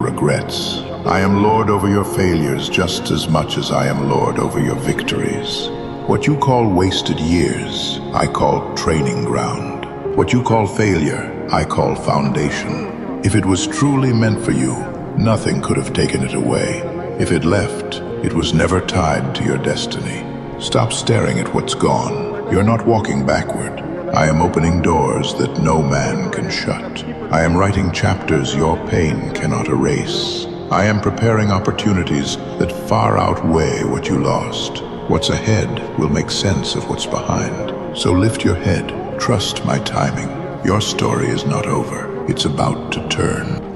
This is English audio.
regrets. I am lord over your failures just as much as I am lord over your victories. What you call wasted years, I call training ground. What you call failure, I call foundation. If it was truly meant for you, nothing could have taken it away. If it left, it was never tied to your destiny. Stop staring at what's gone. You're not walking backward. I am opening doors that no man can shut. I am writing chapters your pain cannot erase. I am preparing opportunities that far outweigh what you lost. What's ahead will make sense of what's behind. So lift your head, trust my timing. Your story is not over. It's about to turn.